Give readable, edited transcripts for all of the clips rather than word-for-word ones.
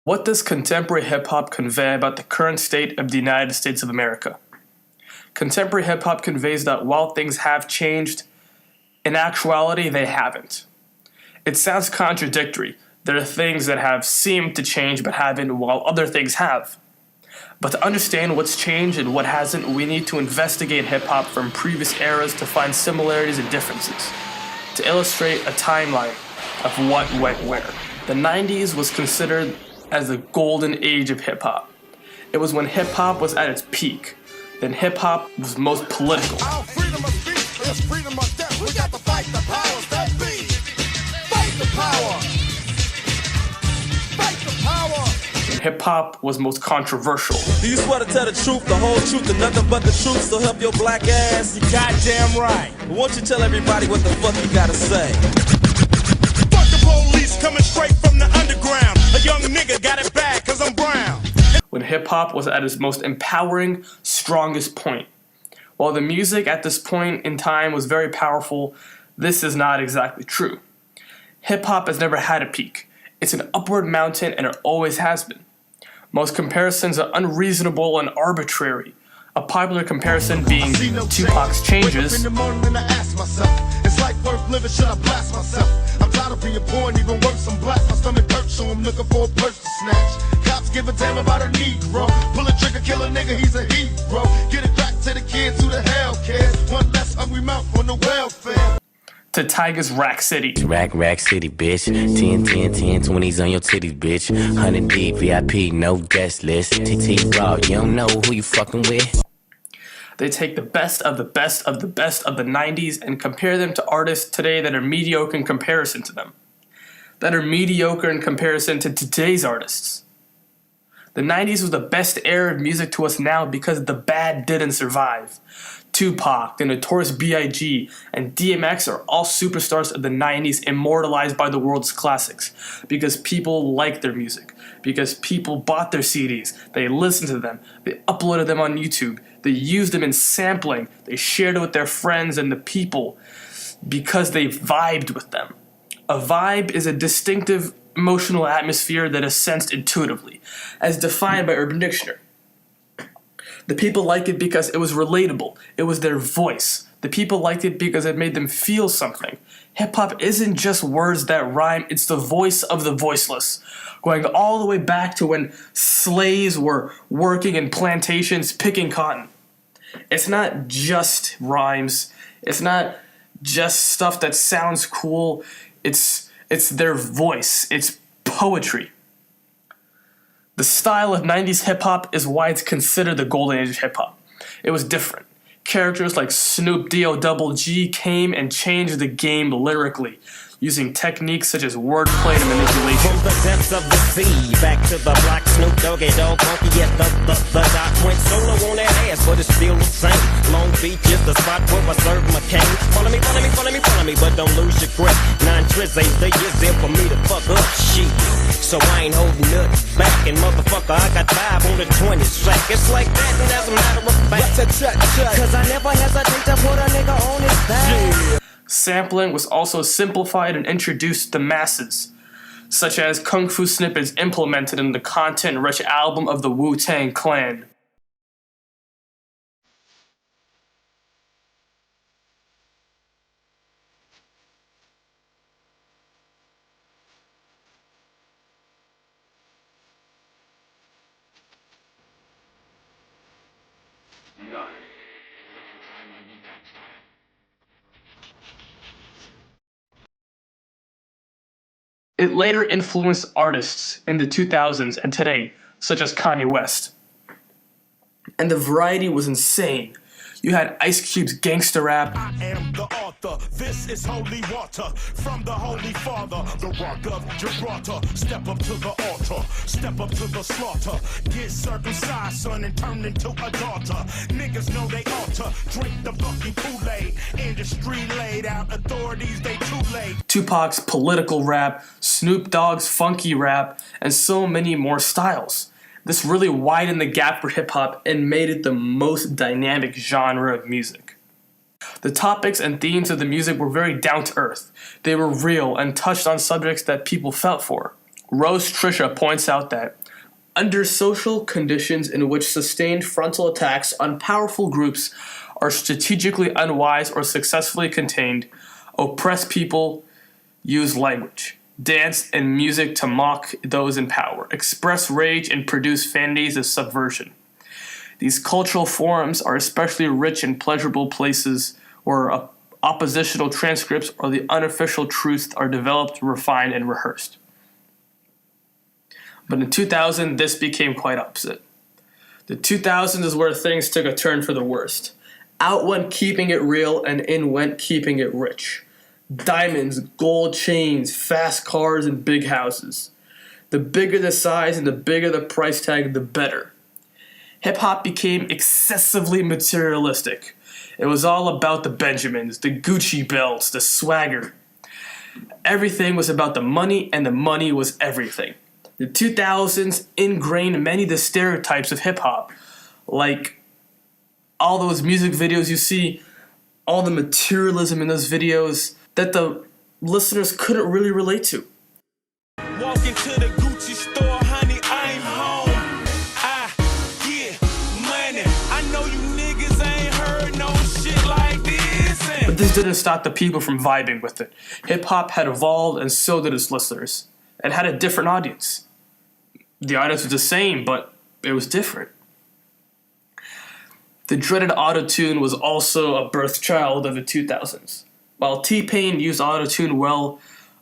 What does contemporary hip-hop convey about the current state of the United States of America? Contemporary hip-hop conveys that while things have changed, in actuality they haven't. It sounds contradictory. There are things that have seemed to change but haven't, while other things have. But to understand what's changed and what hasn't, we need to investigate hip-hop from previous eras to find similarities and differences, to illustrate a timeline of what went where. The 90s was considered as the golden age of hip-hop. It was when hip-hop was at its peak. Then hip-hop was most political. Our freedom of speech is freedom of death. We got to fight the powers that be. Fight the power. Fight the power. And hip-hop was most controversial. Do you swear to tell the truth, the whole truth, and nothing but the truth, so help your black ass? You goddamn right. Won't you tell everybody what the fuck you gotta say? Fuck the police coming straight from the underground. A young nigga got it bad cause I'm brown. When hip-hop was at its most empowering, strongest point. While the music at this point in time was very powerful, this is not exactly true. Hip-hop has never had a peak. It's an upward mountain and it always has been. Most comparisons are unreasonable and arbitrary. A popular comparison being Tupac's Changes. In the morning and I ask myself, it's like worth living, should I blast myself? I'm tired of being poor and even worse, I'm black. My stomach hurts, so I'm looking for a purse to snatch. Cops give a damn about a Negro. Pull a trigger, kill a nigga, he's a hero. Get it back to the kids who the hell cares. One less hungry mouth on the welfare. To Tyga's Rack City. Rack City, bitch. 10, 20s on your titties, bitch. 100 deep, VIP, no guest list. TT Raw, you don't know who you fucking with. They take the best of the best of the best of the 90s and compare them to artists today that are mediocre in comparison to them. That are mediocre in comparison to today's artists. The 90s was the best era of music to us now because the bad didn't survive. Tupac, the Notorious B.I.G., and DMX are all superstars of the 90s immortalized by the world's classics because people liked their music, because people bought their CDs, they listened to them, they uploaded them on YouTube, they used them in sampling, they shared it with their friends and the people because they vibed with them. A vibe is a distinctive emotional atmosphere that is sensed intuitively, as defined by Urban Dictionary. The people liked it because it was relatable. It was their voice. The people liked it because it made them feel something. Hip-hop isn't just words that rhyme, it's the voice of the voiceless. Going all the way back to when slaves were working in plantations picking cotton. It's not just rhymes. It's not just stuff that sounds cool. It's their voice. It's poetry. The style of 90s hip-hop is why it's considered the golden age of hip-hop. It was different. Characters like Snoop D-O Double G came and changed the game lyrically, using techniques such as wordplay and manipulation. From the depths of the sea, back to the block, Snoop Doggy Dogg, funky, yes, the dot went solo on that ass, but it's still the same. Long Beach is the spot where I serve my cane. Follow me, but don't lose your grip. 9 trips ain't the years there for me to fuck up shit. So I ain't holding nothing back, and motherfucker, I got 5 on the 20 sack. It's like that, and as a matter of fact, cause I never hesitate to put a nigga on his back. Sampling was also simplified and introduced to the masses, such as Kung Fu snippets implemented in the content-rich album of the Wu-Tang Clan. It later influenced artists in the 2000s and today, such as Kanye West. And the variety was insane. You had Ice Cube's gangster rap. I am the author. This is holy water from the Holy Father, the rock of Gibraltar. Step up to the altar, step up to the slaughter. Get circumcised, son, and turn into a daughter. Niggas know they oughta drink the fucking Kool-Aid. Industry laid out, authorities they too late. Tupac's political rap, Snoop Dogg's funky rap, and so many more styles. This really widened the gap for hip-hop and made it the most dynamic genre of music. The topics and themes of the music were very down-to-earth. They were real and touched on subjects that people felt for. Rose Trisha points out that under social conditions in which sustained frontal attacks on powerful groups are strategically unwise or successfully contained, oppressed people use language, dance, and music to mock those in power, express rage, and produce fantasies of subversion. These cultural forums are especially rich in pleasurable places where oppositional transcripts or the unofficial truths are developed, refined, and rehearsed. But in 2000, this became quite opposite. The 2000s is where things took a turn for the worst. Out went keeping it real, and in went keeping it rich. Diamonds, gold chains, fast cars, and big houses. The bigger the size and the bigger the price tag, the better. Hip-hop became excessively materialistic. It was all about the Benjamins, the Gucci belts, the swagger. Everything was about the money, and the money was everything. The 2000s ingrained many of the stereotypes of hip-hop, like all those music videos you see, all the materialism in those videos that the listeners couldn't really relate to. Walk into the Gucci store, honey, I'm home. I get money. I know you niggas ain't heard no shit like this. But this didn't stop the people from vibing with it. Hip-hop had evolved, and so did its listeners. It had a different audience. The audience was the same, but it was different. The dreaded auto-tune was also a birth child of the 2000s. While T-Pain used auto-tune well,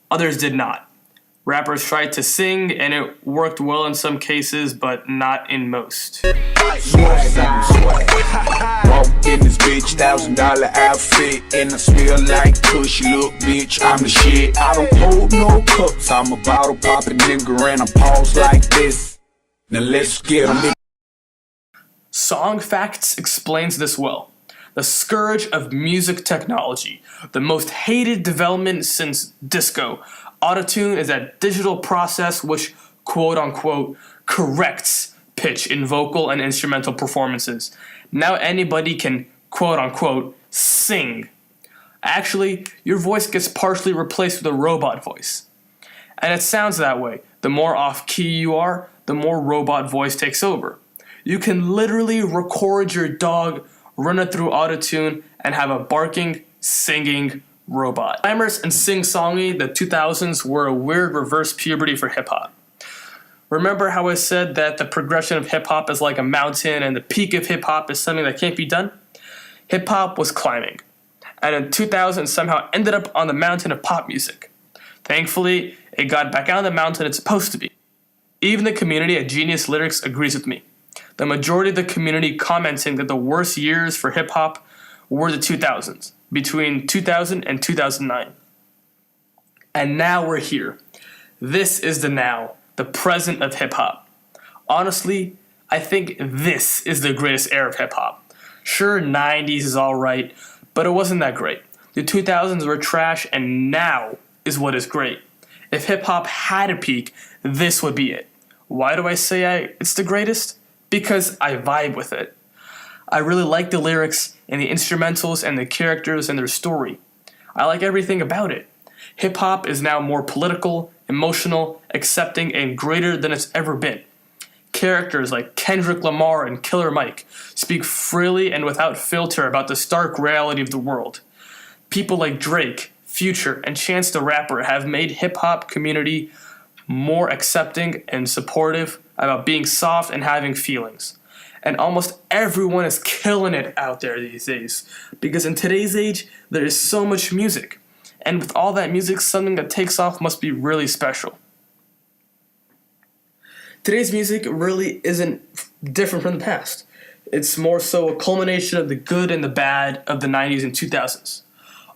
others did not. Rappers tried to sing, and it worked well in some cases, but not in most. Walk in this bitch, $1,000 outfit, and I smell like Kush. Look, bitch, I'm the shit. I don't hold no cups. I'm a bottle popping nigga, and I pause like this. Now let's get 'em. Song Facts explains this well. The scourge of music technology, the most hated development since disco. Autotune is that digital process which, quote-unquote, corrects pitch in vocal and instrumental performances. Now anybody can, quote-unquote, sing. Actually, your voice gets partially replaced with a robot voice. And it sounds that way. The more off-key you are, the more robot voice takes over. You can literally record your dog, run it through autotune, and have a barking, singing robot. Glamorous and sing-songy, the 2000s were a weird reverse puberty for hip-hop. Remember how I said that the progression of hip-hop is like a mountain and the peak of hip-hop is something that can't be done? Hip-hop was climbing, and in 2000 somehow ended up on the mountain of pop music. Thankfully, it got back on the mountain it's supposed to be. Even the community at Genius Lyrics agrees with me. The majority of the community commenting that the worst years for hip-hop were the 2000s, between 2000 and 2009. And now we're here. This is the now, the present of hip-hop. Honestly, I think this is the greatest era of hip-hop. Sure, 90s is alright, but it wasn't that great. The 2000s were trash, and now is what is great. If hip-hop had a peak, this would be it. Why do I say it's the greatest? Because I vibe with it. I really like the lyrics and the instrumentals and the characters and their story. I like everything about it. Hip-hop is now more political, emotional, accepting, and greater than it's ever been. Characters like Kendrick Lamar and Killer Mike speak freely and without filter about the stark reality of the world. People like Drake, Future, and Chance the Rapper have made hip-hop community more accepting and supportive about being soft and having feelings. And almost everyone is killing it out there these days. Because in today's age, there is so much music. And with all that music, something that takes off must be really special. Today's music really isn't different from the past. It's more so a culmination of the good and the bad of the 90s and 2000s.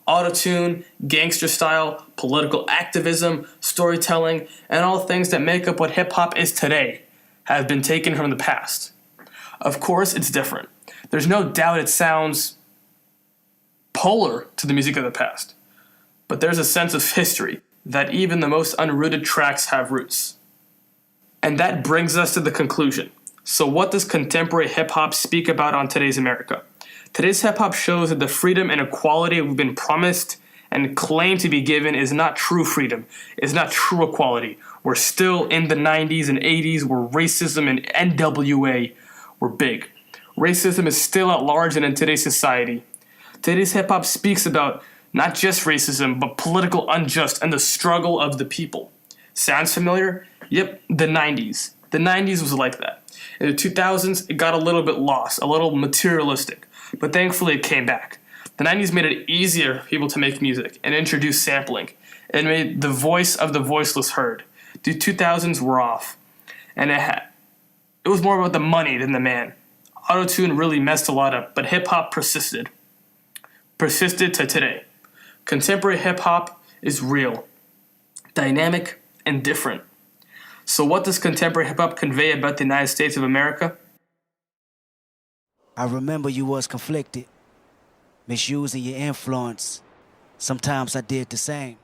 Autotune, gangster style, political activism, storytelling, and all things that make up what hip-hop is today have been taken from the past. Of course, it's different. There's no doubt it sounds polar to the music of the past. But there's a sense of history that even the most unrooted tracks have roots. And that brings us to the conclusion. So what does contemporary hip-hop speak about on today's America? Today's hip-hop shows that the freedom and equality we've been promised and claim to be given is not true freedom, is not true equality. We're still in the 90s and 80s where racism and NWA were big. Racism is still at large and in today's society. Today's hip-hop speaks about not just racism, but political unjust and the struggle of the people. Sounds familiar? Yep, the 90s. The 90s was like that. In the 2000s, it got a little bit lost, a little materialistic, but thankfully it came back. The 90s made it easier for people to make music and introduce sampling. It made the voice of the voiceless heard. The 2000s were off, and it was more about the money than the man. Auto-tune really messed a lot up, but hip-hop persisted to today. Contemporary hip-hop is real, dynamic, and different. So what does contemporary hip-hop convey about the United States of America? I remember you was conflicted, misusing your influence. Sometimes I did the same,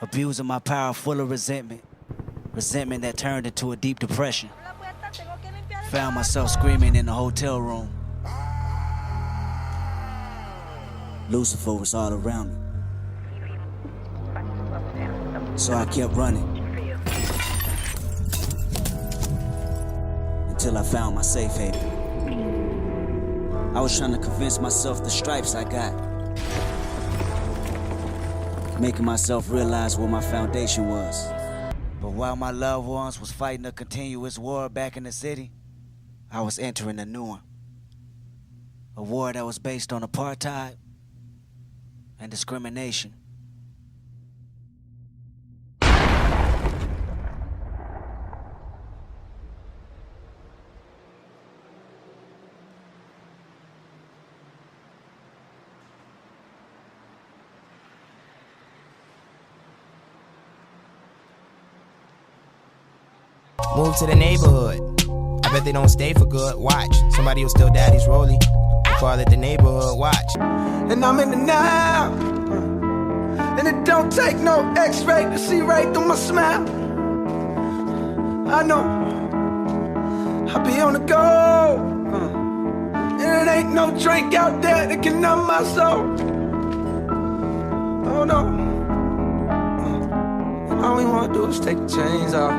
abusing my power full of resentment that turned into a deep depression. Found myself screaming in the hotel room. Lucifer was all around me. So I kept running until I found my safe haven. I was trying to convince myself the stripes I got, making myself realize what my foundation was. But while my loved ones was fighting a continuous war back in the city, I was entering a new one. A war that was based on apartheid and discrimination. Move to the neighborhood. I bet they don't stay for good. Watch, somebody will steal daddy's rollie. Call it the neighborhood. Watch. And I'm in the now. And it don't take no x-ray to see right through my smile. I know I be on the go. And it ain't no drink out there that can numb my soul. Oh no. And all we wanna do is take the chains off.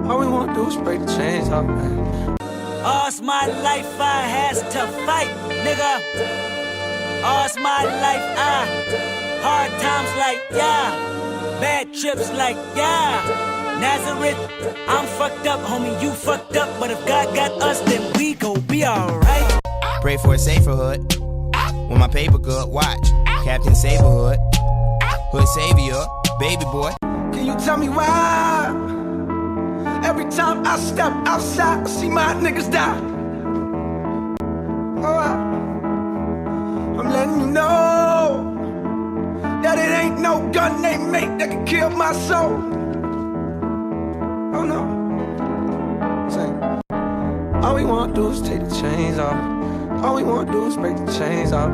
All we wanna do is break the chains off, man. All's my life I has to fight, nigga. All's my life hard times like, yeah. Bad trips like, yeah. Nazareth, I'm fucked up, homie, you fucked up. But if God got us, then we gon' be alright. Pray for a safer hood. When my paper good, watch. Captain Saberhood. Hood savior, baby boy. Can you tell me why? Every time I step outside, I see my niggas die. Oh, I'm letting you know that it ain't no gun they make that can kill my soul. Oh no. Say, all we wanna do is take the chains off. All we wanna do is break the chains off.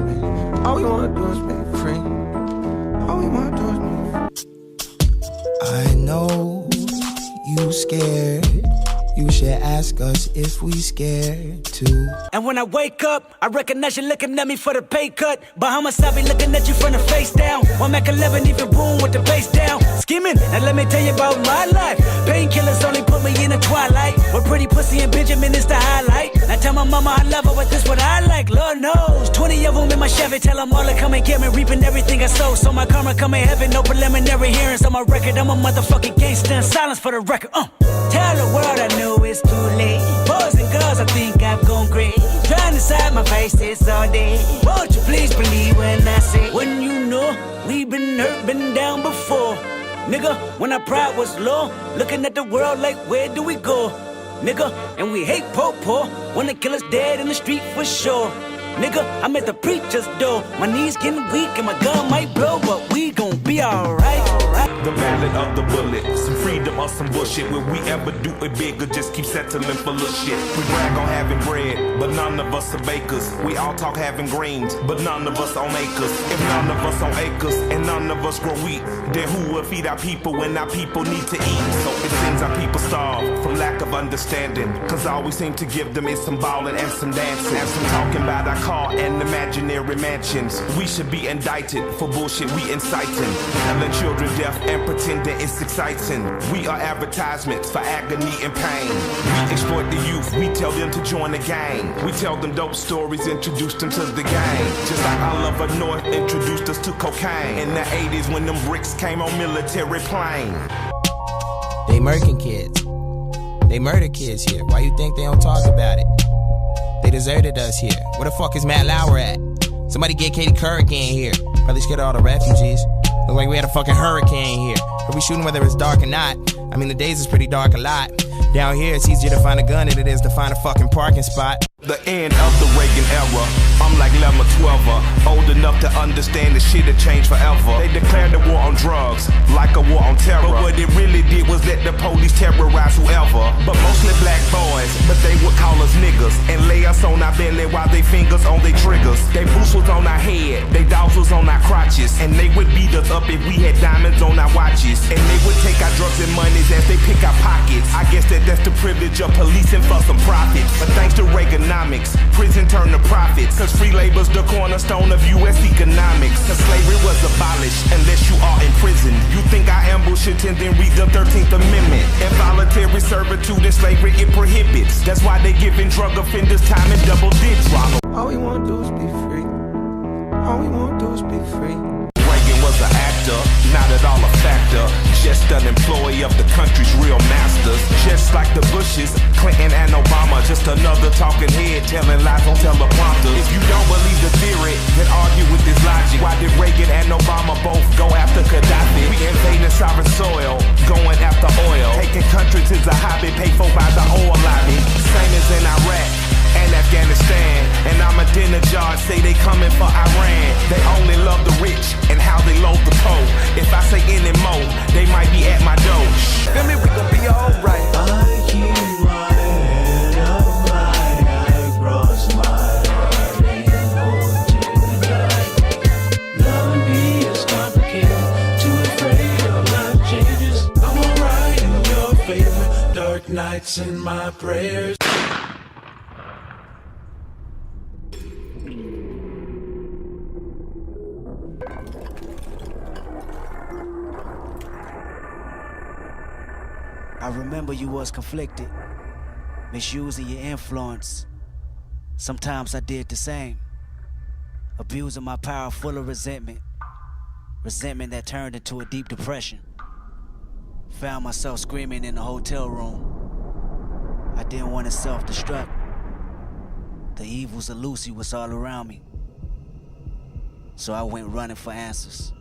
All we wanna do is make it free. All we wanna do is make it free. I know you scared. You should ask us if we scared too. And when I wake up, I recognize you looking at me for the pay cut. Bahamas, I be looking at you from the face down. One Mac 11, even boom with the bass down. Scheming, now let me tell you about my life. Painkillers only put me in the twilight. With pretty pussy and Benjamin is the highlight. Now tell my mama I love her, but this what I like, Lord knows. 20 of them in my Chevy, tell them all to come and get me. Reaping everything I sow, so my karma come in heaven. No preliminary hearings on my record. I'm a motherfucking gangster, silence for the record. Tell the world I know it's too late. Boys and girls, I think I've gone crazy. Trying to side my faces all day. Won't you please believe when I say, when you know we've been hurt, been down before. Nigga, when our pride was low, looking at the world like, where do we go? Nigga, and we hate po-po, wanna kill us dead in the street for sure. Nigga, I'm at the preacher's door. My knees getting weak and my gun might blow, but we gon' be alright. The ballad of the bullet, some freedom or some bullshit. Will we ever do it big or just keep settling for little shit? We brag on having bread, but none of us are bakers. We all talk having greens, but none of us on acres. If none of us on acres and none of us grow wheat, then who will feed our people when our people need to eat? So it seems our people starve from lack of understanding, cause all we seem to give them is some ballin' and some dancing and some talking about our car and imaginary mansions. We should be indicted for bullshit we inciting. Telling children death and pretending it's exciting. We are advertisements for agony and pain. We exploit the youth, we tell them to join the gang. We tell them dope stories, introduce them to the game. Just like Oliver North introduced us to cocaine in the 80s when them bricks came on military plane. They murking kids. They murder kids here. Why you think they don't talk about it? They deserted us here. Where the fuck is Matt Lauer at? Somebody get Katie Couric in here. Probably scared of all the refugees. Look like we had a fucking hurricane here. Are we shooting whether it's dark or not? I mean, the days is pretty dark a lot. Down here, it's easier to find a gun than it is to find a fucking parking spot. The end of the Reagan era. I'm like Lemma 12er, old enough to understand the shit had changed forever. They declared the war on drugs, like a war on terror. But what it really did was let the police terrorize whoever. But mostly black boys, but they would call us niggas and lay us on our belly while they fingers on their triggers. They boots was on our head, they dogs was on our crotches, and they would beat us up if we had diamonds on our watches. And they would take our drugs and monies as they pick our pockets. I guess that's the privilege of policing for some profits. But thanks to Reaganomics, prison turned to profits. Cause free labor's the cornerstone of U.S. economics. Cause slavery was abolished unless you are in prison. You think I ambush it and then read the 13th Amendment. Involuntary servitude and slavery it prohibits. That's why they giving drug offenders time in double digits. All we wanna do is be free. All we wanna do is be free. Reagan was an actor, not at all a factor. Just an employee of the country's real masters. Just like the Bushes, Clinton and Obama. Just another talking head telling lies on teleprompters. If you don't believe the theory, then argue with this logic. Why did Reagan and Obama both go after Gaddafi? We invading sovereign soil, going after oil. Taking countries is a hobby paid for by the oil lobby. Same as in Iraq and Afghanistan. And Ahmadinejad say they coming for Iran. They only love the rich and how they load the poor. If I say any more, they might be at my door. Feel me? We gon' be alright. I keep my head up high, I cross my heart and hold tonight. Loving me is complicated, too afraid of life changes. I'm alright in your favor, dark nights in my prayers. I remember you was conflicted, misusing your influence. Sometimes I did the same, abusing my power full of resentment. Resentment that turned into a deep depression. Found myself screaming in the hotel room. I didn't want to self-destruct. The evils of Lucy was all around me. So I went running for answers.